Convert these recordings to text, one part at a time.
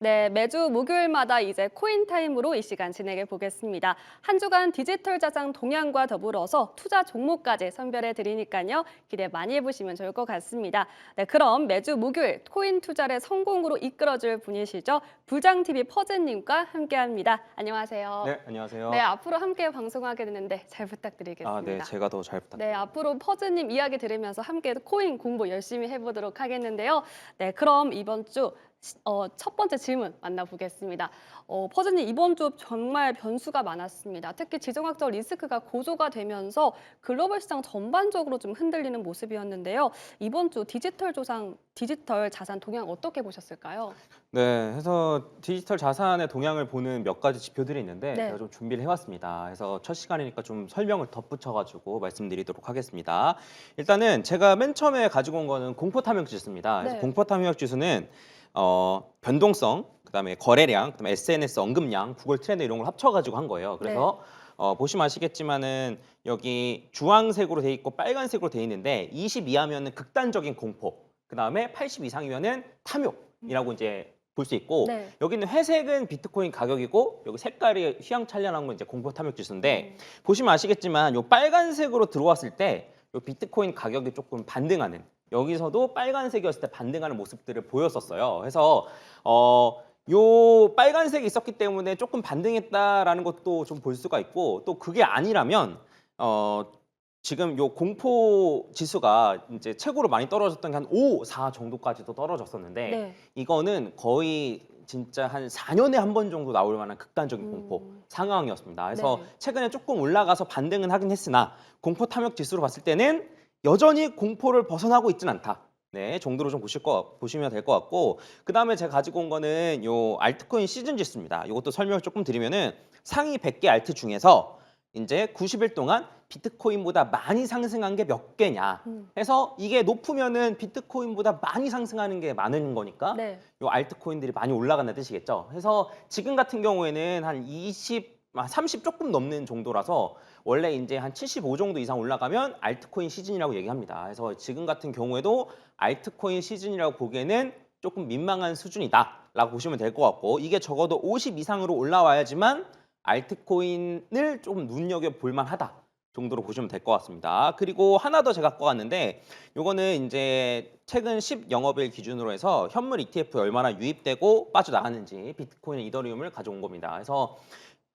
네, 매주 목요일마다 이제 코인타임으로 이 시간 진행해 보겠습니다. 한 주간 디지털 자산 동향과 더불어서 투자 종목까지 선별해 드리니까요. 기대 많이 해보시면 좋을 것 같습니다. 네, 그럼 매주 목요일 코인 투자를 성공으로 이끌어줄 분이시죠. 부장TV 퍼즈님과 함께합니다. 안녕하세요. 네, 네, 안녕하세요. 앞으로 함께 방송하게 되는데 잘 네, 부탁드리겠습니다. 제가 더 잘 네, 부탁드립니다. 앞으로 퍼즈님 이야기 들으면서 함께 코인 공부 열심히 해보도록 하겠는데요. 네, 그럼 이번 주 첫 번째 질문 만나보겠습니다. 퍼즈님 이번 주 정말 변수가 많았습니다. 특히 지정학적 리스크가 고조가 되면서 글로벌 시장 전반적으로 좀 흔들리는 모습이었는데요. 이번 주 디지털 자산 동향 어떻게 보셨을까요? 네, 해서 디지털 자산의 동향을 보는 몇 가지 지표들이 있는데 네. 제가 좀 준비를 해왔습니다. 그래서 첫 시간이니까 좀 설명을 덧붙여가지고 말씀드리도록 하겠습니다. 일단은 제가 맨 처음에 가지고 온 거는 공포탐욕 지수입니다. 그래서 네. 공포탐욕 지수는 변동성, 그다음에 거래량, 그다음에 SNS 언급량, 구글 트렌드 이런 걸 합쳐가지고 한 거예요. 네. 그래서 보시면 아시겠지만은 여기 주황색으로 돼 있고 빨간색으로 돼 있는데 20 이하면은 극단적인 공포, 그다음에 80 이상이면은 탐욕이라고 이제 볼 수 있고 네. 여기는 회색은 비트코인 가격이고 여기 색깔이 휘황찬란한 건 이제 공포 탐욕 지수인데 보시면 아시겠지만 요 빨간색으로 들어왔을 때 요 비트코인 가격이 조금 반등하는 여기서도 빨간색이었을 때 반등하는 모습들을 보였었어요. 그래서 요 빨간색이 있었기 때문에 조금 반등했다라는 것도 좀 볼 수가 있고 또 그게 아니라면 어 지금 요 공포 지수가 이제 최고로 많이 떨어졌던 게 한 5, 4 정도까지도 떨어졌었는데 네. 이거는 거의 진짜 한 4년에 한 번 정도 나올 만한 극단적인 공포 음. 상황이었습니다. 그래서 네. 최근에 조금 올라가서 반등은 하긴 했으나 공포 탐욕 지수로 봤을 때는 여전히 공포를 벗어나고 있진 않다. 네, 정도로 좀 보시면 될 것 같고 그다음에 제가 가지고 온 거는 요 알트코인 시즌 지수입니다. 이것도 설명을 조금 드리면은 상위 100개 알트 중에서 이제 90일 동안 비트코인보다 많이 상승한 게 몇 개냐 음. 해서 이게 높으면은 비트코인보다 많이 상승하는 게 많은 거니까 네. 요 알트코인들이 많이 올라간다는 뜻이겠죠. 그래서 지금 같은 경우에는 한 20, 30 조금 넘는 정도라서 원래 이제 한 75 정도 이상 올라가면 알트코인 시즌이라고 얘기합니다. 그래서 지금 같은 경우에도 알트코인 시즌이라고 보기에는 조금 민망한 수준이다라고 보시면 될 것 같고 이게 적어도 50 이상으로 올라와야지만 알트코인을 좀 눈여겨볼 만하다 정도로 보시면 될 것 같습니다. 그리고 하나 더 제가 갖고 왔는데 요거는 이제 최근 10 영업일 기준으로 해서 현물 ETF에 얼마나 유입되고 빠져나갔는지 비트코인, 이더리움을 가져온 겁니다. 그래서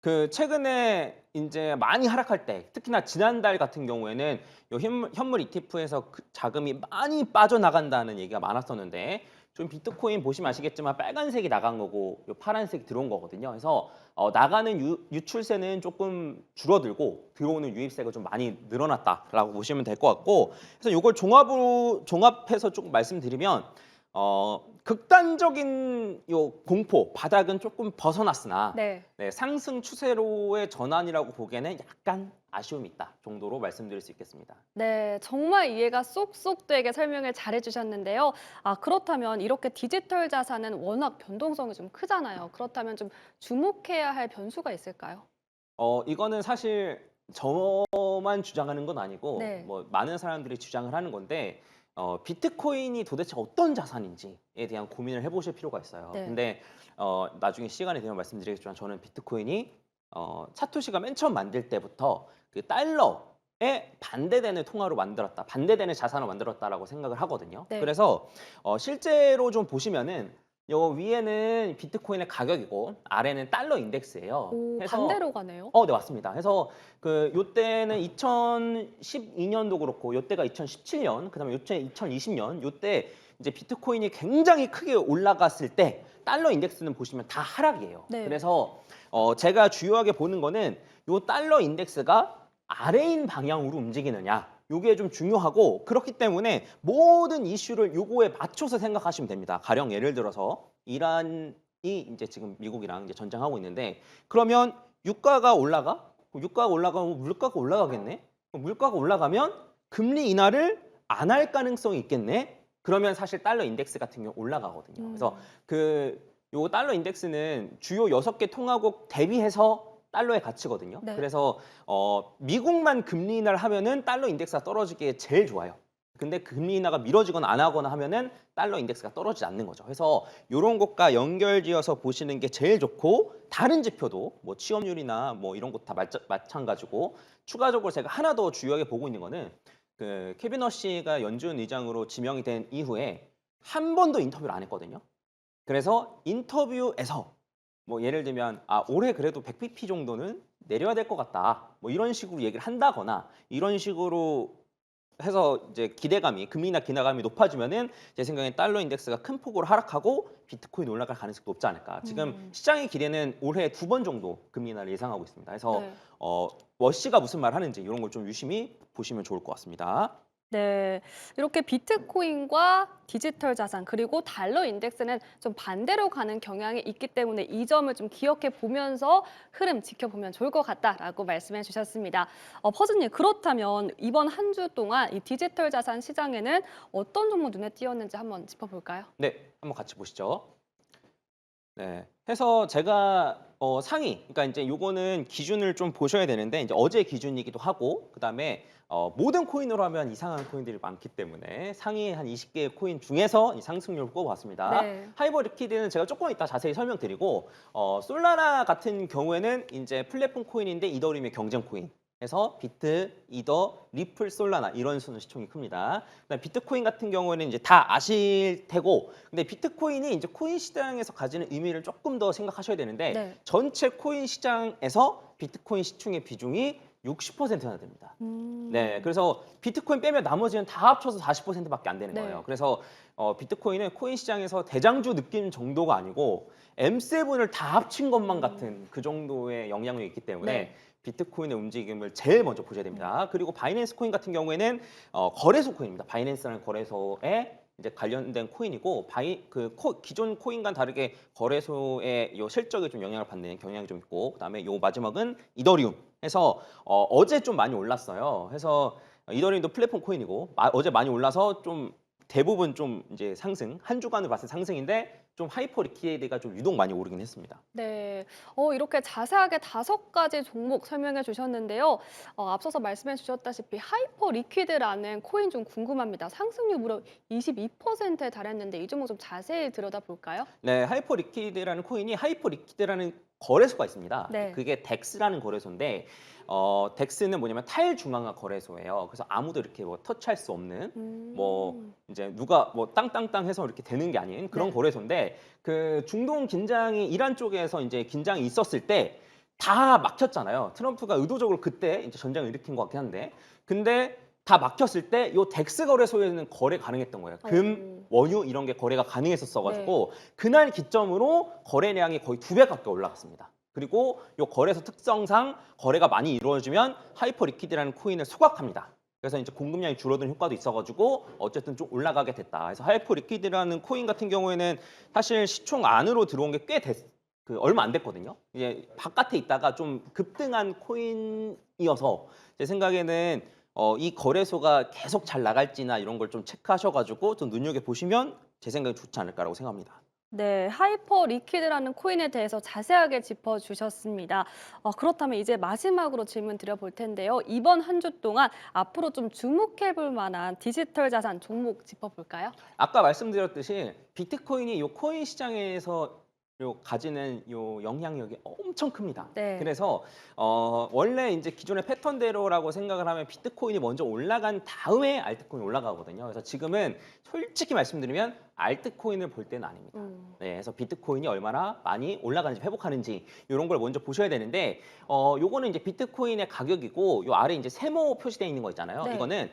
그 최근에 이제 많이 하락할 때 특히나 지난달 같은 경우에는 요 현물 ETF에서 그 자금이 많이 빠져나간다는 얘기가 많았었는데 좀 비트코인 보시면 아시겠지만 빨간색이 나간 거고 요 파란색이 들어온 거거든요. 그래서 나가는 유출세는 조금 줄어들고 들어오는 유입세가 좀 많이 늘어났다라고 보시면 될 것 같고 그래서 요걸 종합해서 조금 말씀드리면 극단적인 요 공포 바닥은 조금 벗어났으나 네. 네, 상승 추세로의 전환이라고 보기에는 약간 아쉬움이 있다 정도로 말씀드릴 수 있겠습니다. 네, 정말 이해가 쏙쏙 되게 설명을 잘해 주셨는데요. 그렇다면 이렇게 디지털 자산은 워낙 변동성이 좀 크잖아요. 그렇다면 좀 주목해야 할 변수가 있을까요? 이거는 사실 저만 주장하는 건 아니고 네. 뭐 많은 사람들이 주장을 하는 건데 비트코인이 도대체 어떤 자산인지에 대한 고민을 해보실 필요가 있어요. 네. 근데 나중에 시간이 되면 말씀드리겠지만 저는 비트코인이 사토시가 맨 처음 만들 때부터 그 달러에 반대되는 통화로 만들었다, 반대되는 자산을 만들었다라고 생각을 하거든요. 네. 그래서 실제로 좀 보시면은 요 위에는 비트코인의 가격이고 아래는 달러 인덱스예요. 오, 해서 반대로 가네요. 네, 맞습니다. 그래서 그 요때는 2012년도 그렇고 요때가 2017년, 그다음에 요때 2020년 요때 이제 비트코인이 굉장히 크게 올라갔을 때 달러 인덱스는 보시면 다 하락이에요. 네. 그래서 제가 주요하게 보는 거는 요 달러 인덱스가 아래인 방향으로 움직이느냐. 요게 좀 중요하고 그렇기 때문에 모든 이슈를 요거에 맞춰서 생각하시면 됩니다. 가령 예를 들어서 이란이 이제 지금 미국이랑 이제 전쟁하고 있는데 그러면 유가가 올라가? 유가가 올라가면 물가가 올라가겠네? 물가가 올라가면 금리 인하를 안 할 가능성이 있겠네? 그러면 사실 달러 인덱스 같은 경우 올라가거든요. 그래서 요 달러 인덱스는 주요 6개 통화국 대비해서 달러의 가치거든요. 네. 그래서 미국만 금리 인하를 하면은 달러 인덱스가 떨어지기에 제일 좋아요. 근데 금리 인하가 미뤄지거나 안 하거나 하면은 달러 인덱스가 떨어지지 않는 거죠. 그래서 이런 것과 연결지어서 보시는 게 제일 좋고 다른 지표도 뭐 취업률이나 뭐 이런 것 다 마찬가지고 추가적으로 제가 하나 더 주요하게 보고 있는 거는 그 케빈 허시가 연준 의장으로 지명이 된 이후에 한 번도 인터뷰를 안 했거든요. 그래서 인터뷰에서 뭐 예를 들면 올해 그래도 100bp 정도는 내려야 될 것 같다. 뭐 이런 식으로 얘기를 한다거나 이런 식으로 해서 이제 기대감이 금리 인하 기대감이 높아지면은 제 생각엔 달러 인덱스가 큰 폭으로 하락하고 비트코인 올라갈 가능성이 높지 않을까. 지금 시장의 기대는 올해 2번 정도 금리 인하를 예상하고 있습니다. 그래서 네. 워시가 무슨 말 하는지 이런 걸 좀 유심히 보시면 좋을 것 같습니다. 네. 이렇게 비트코인과 디지털 자산 그리고 달러 인덱스는 좀 반대로 가는 경향이 있기 때문에 이 점을 좀 기억해 보면서 흐름 지켜보면 좋을 것 같다라고 말씀해 주셨습니다. 퍼즈님, 그렇다면 이번 한 주 동안 이 디지털 자산 시장에는 어떤 종목 눈에 띄었는지 한번 짚어볼까요? 네, 한번 같이 보시죠. 네. 해서 제가 상위, 그러니까 이제 요거는 기준을 좀 보셔야 되는데 이제 어제 기준이기도 하고 그다음에 모든 코인으로 하면 이상한 코인들이 많기 때문에 상위 한 20개의 코인 중에서 이 상승률을 꼽아봤습니다. 네. 하이버 리퀴드는 제가 조금 이따 자세히 설명드리고 솔라나 같은 경우에는 이제 플랫폼 코인인데 이더리움의 경쟁 코인. 해서 비트, 이더, 리플, 솔라나 이런 순 시총이 큽니다. 그다음 비트코인 같은 경우에는 이제 다 아실 테고, 근데 비트코인이 이제 코인 시장에서 가지는 의미를 조금 더 생각하셔야 되는데 네. 전체 코인 시장에서 비트코인 시총의 비중이 60%나 됩니다. 네, 그래서 비트코인 빼면 나머지는 다 합쳐서 40%밖에 안 되는 네. 거예요. 그래서 비트코인은 코인 시장에서 대장주 느낌 정도가 아니고 M7을 다 합친 것만 같은 그 정도의 영향력이 있기 때문에 네. 비트코인의 움직임을 제일 먼저 보셔야 됩니다. 그리고 바이낸스 코인 같은 경우에는 거래소 코인입니다. 바이낸스라는 거래소에 이제 관련된 코인이고 기존 코인과는 다르게 거래소의 요 실적에 좀 영향을 받는 경향이 좀 있고 그다음에 요 마지막은 이더리움 해서 어제 좀 많이 올랐어요. 해서 이더리움도 플랫폼 코인이고 어제 많이 올라서 좀 대부분 좀 이제 상승 한 주간을 봤을 때 상승인데 좀 하이퍼 리퀴드가 좀 유독 많이 오르긴 했습니다. 네. 이렇게 자세하게 5가지 종목 설명해 주셨는데요. 앞서서 말씀해 주셨다시피 하이퍼 리퀴드라는 코인 좀 궁금합니다. 상승률 무려 22%에 달했는데 이 종목 좀 자세히 들여다볼까요? 네, 하이퍼 리퀴드라는 코인이 하이퍼 리퀴드라는 거래소가 있습니다. 네. 그게 덱스라는 거래소인데 덱스는 뭐냐면 탈중앙화 거래소예요. 그래서 아무도 이렇게 뭐 터치할 수 없는 뭐 이제 누가 뭐 땅땅땅 해서 이렇게 되는 게 아닌 그런 네. 거래소인데 그 중동 긴장이 이란 쪽에서 이제 긴장이 있었을 때 다 막혔잖아요. 트럼프가 의도적으로 그때 이제 전쟁을 일으킨 것 같긴 한데 근데 다 막혔을 때 요 덱스 거래소에는 거래 가능했던 거예요. 금, 원유 이런 게 거래가 가능했었어 가지고 그날 기점으로 거래량이 거의 2배 가까이 올라갔습니다. 그리고 요 거래소 특성상 거래가 많이 이루어지면 하이퍼 리퀴드라는 코인을 소각합니다. 그래서 이제 공급량이 줄어든 효과도 있어가지고 어쨌든 좀 올라가게 됐다. 그래서 하이퍼 리퀴드라는 코인 같은 경우에는 사실 시총 안으로 들어온 게 얼마 안 됐거든요. 이제 바깥에 있다가 좀 급등한 코인이어서 제 생각에는 이 거래소가 계속 잘 나갈지나 이런 걸 좀 체크하셔가지고 좀 눈여겨 보시면 제 생각에 좋지 않을까라고 생각합니다. 네, 하이퍼 리퀴드라는 코인에 대해서 자세하게 짚어주셨습니다. 그렇다면 이제 마지막으로 질문 드려볼 텐데요. 이번 한 주 동안 앞으로 좀 주목해볼 만한 디지털 자산 종목 짚어볼까요? 아까 말씀드렸듯이 비트코인이 요 코인 시장에서 가지는 요 영향력이 엄청 큽니다. 네. 그래서 원래 이제 기존의 패턴대로라고 생각을 하면 비트코인이 먼저 올라간 다음에 알트코인이 올라가거든요. 그래서 지금은 솔직히 말씀드리면 알트코인을 볼 때는 아닙니다. 네, 그래서 비트코인이 얼마나 많이 올라가는지 회복하는지 이런 걸 먼저 보셔야 되는데 요거는 이제 비트코인의 가격이고 요 아래 이제 세모 표시되어 있는 거 있잖아요. 네. 이거는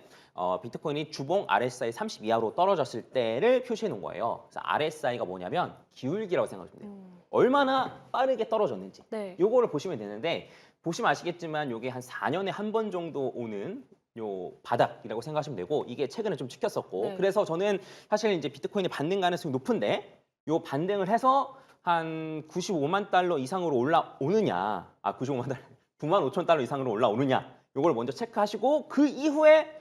비트코인이 주봉 RSI 30 이하로 떨어졌을 때를 표시해 놓은 거예요. 그래서 RSI가 뭐냐면 기울기라고 생각하시면 돼요. 얼마나 빠르게 떨어졌는지. 네. 요거를 보시면 되는데 보시면 아시겠지만 요게 한 4년에 한 번 정도 오는 요 바닥이라고 생각하시면 되고 이게 최근에 좀 찍혔었고 네. 그래서 저는 사실 이제 비트코인이 반등 가능성이 높은데 요 반등을 해서 한 95만 달러 이상으로 올라오느냐 95만 달러 9만 5천 달러 이상으로 올라오느냐 요걸 먼저 체크하시고 그 이후에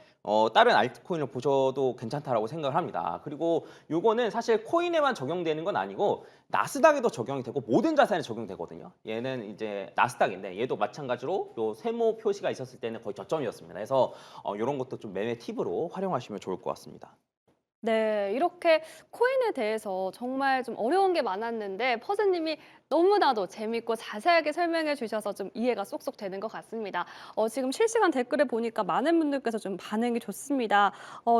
다른 알트코인을 보셔도 괜찮다라고 생각을 합니다. 그리고 요거는 사실 코인에만 적용되는 건 아니고 나스닥에도 적용이 되고 모든 자산에 적용되거든요. 얘는 이제 나스닥인데 얘도 마찬가지로 요 세모 표시가 있었을 때는 거의 저점이었습니다. 그래서 요런 것도 좀 매매 팁으로 활용하시면 좋을 것 같습니다. 네, 이렇게 코인에 대해서 정말 좀 어려운 게 많았는데 퍼즈님이 너무나도 재밌고 자세하게 설명해 주셔서 좀 이해가 쏙쏙 되는 것 같습니다. 지금 실시간 댓글을 보니까 많은 분들께서 좀 반응이 좋습니다.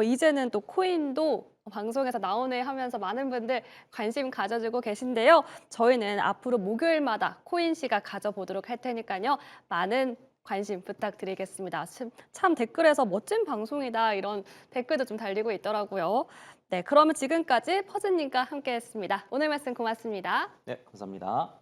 이제는 또 코인도 방송에서 나오네 하면서 많은 분들 관심 가져주고 계신데요. 저희는 앞으로 목요일마다 코인 시각 가져보도록 할 테니까요. 많은 관심 부탁드리겠습니다. 참 댓글에서 멋진 방송이다 이런 댓글도 좀 달리고 있더라고요. 네, 그러면 지금까지 퍼즈님과 함께했습니다. 오늘 말씀 고맙습니다. 네, 감사합니다.